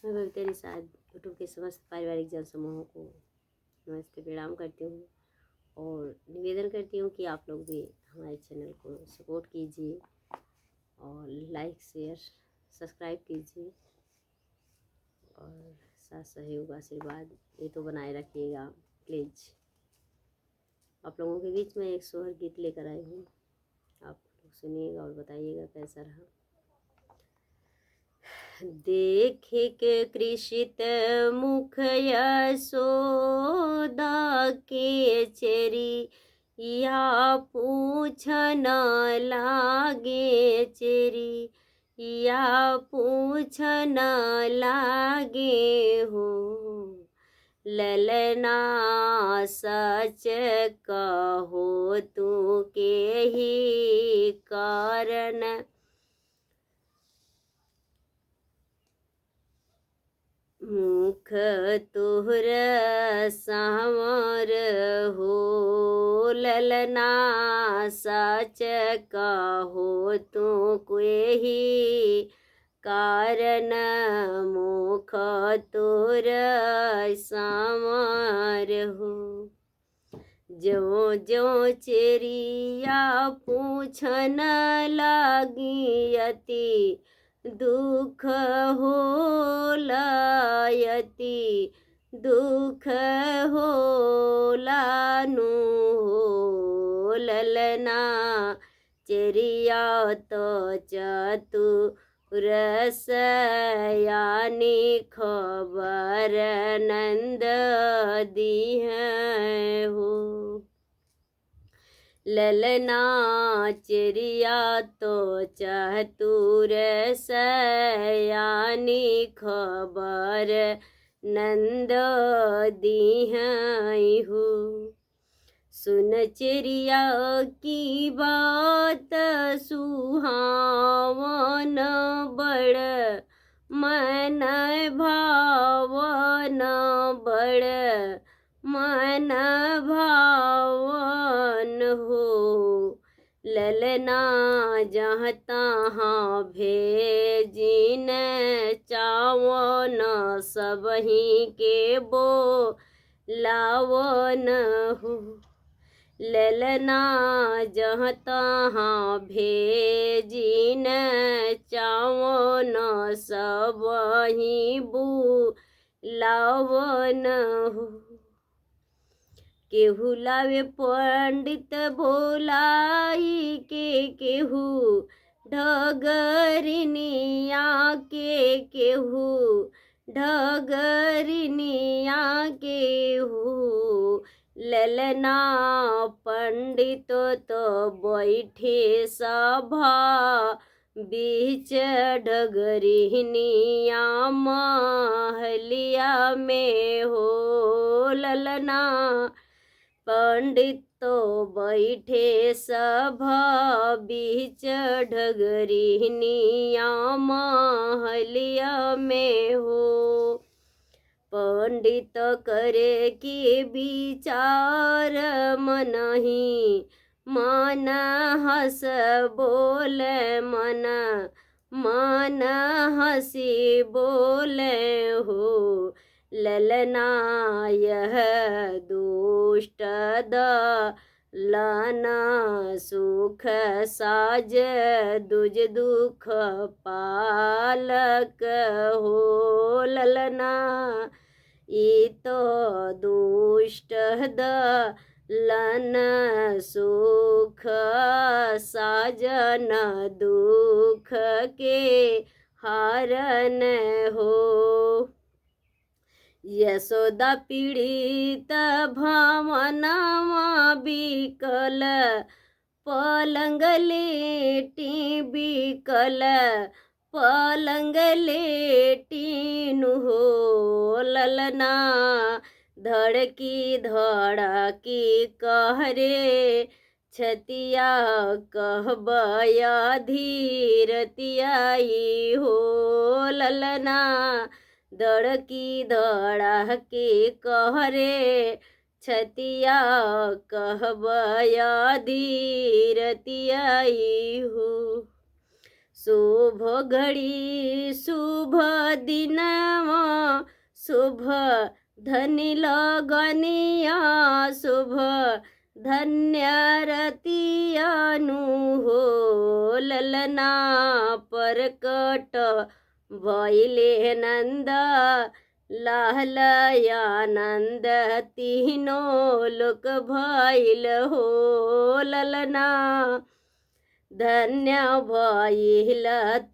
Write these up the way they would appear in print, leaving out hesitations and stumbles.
मैं बबीता निषाद यूट्यूब के समस्त पारिवारिक जन समूहों को नमस्ते प्रणाम करती हूँ और निवेदन करती हूँ कि आप लोग भी हमारे चैनल को सपोर्ट कीजिए और लाइक शेयर सब्सक्राइब कीजिए और साथ सहयोग आशीर्वाद ये तो बनाए रखिएगा प्लीज़। आप लोगों के बीच में एक सोहर गीत लेकर आई हूँ, आप लोग सुनिएगा और बताइएगा कैसा रहा। देखे के कृषित मुख यशोदा के चेरी या पूछन लागे चेरी या पूछन लागे हो ललना सच कहो तू के ही कारण मुख तोहर सामर हो ललना सच कहो तू कोई कारण मुख तोर सामर हो जो जो चेरिया पूछन लागी अति दुख हो लायति दुख हो लानु हो ललना चेरिया तो चतु रसयानी खबर नंद दीह हो ललना चेरिया तो चतुर सयानी खबर नंद दीह हो सुन चेरिया की बात सुहावन बड़ मन भावन बड़ मन भावन हो ललना जहाँ तहाँ भेजिन चावन सबही के बो लावन हो ललना जहाँ तहाँ भेजिन चावन सबही बू लावन हो केहू लावे पंडित बोलाई के केहू ढगरिनिया के केहू ढगरिनिया केहू ललना पंडित तो बैठे सभा बीच ढगरिनिया महलिया में हो ललना पंडित तो बैठे सभा बीच ढगरिनिया महलिया में हो पंडित करे कि विचार मनहि मन हस बोले मन हसी बोले हो ललना यह दुष्ट लाना सुख साज दुज दुख पालक हो ललना ई तो दुष्ट लन सुख साजन दुख के हारन हो यशोदा पीड़ित भावनावा बिकल पलंग लेटी बिकल पलंग लेटीनु हो ललना धड़की धड़की कहरे छतिया कहबया धीरतियाई हो ललना धड़की धड़की कहरे छतिया कहबया धीरतियाई हो शुभ घड़ी शुभ दिनवा शुभ धनि लगनिया शुभ धन्य रतियानु हो ललना परकट भइले नंद लाहलयानंद तीनों लोक भइल हो ललना धन्य भइल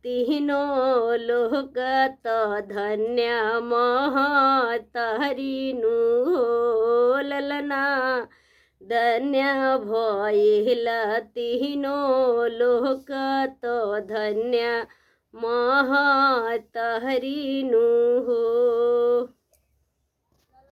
तीनों लोक त धन्य महतरिनु हो ललना धन्य भइल तीनों लोक त धन्य महतरिनु हो।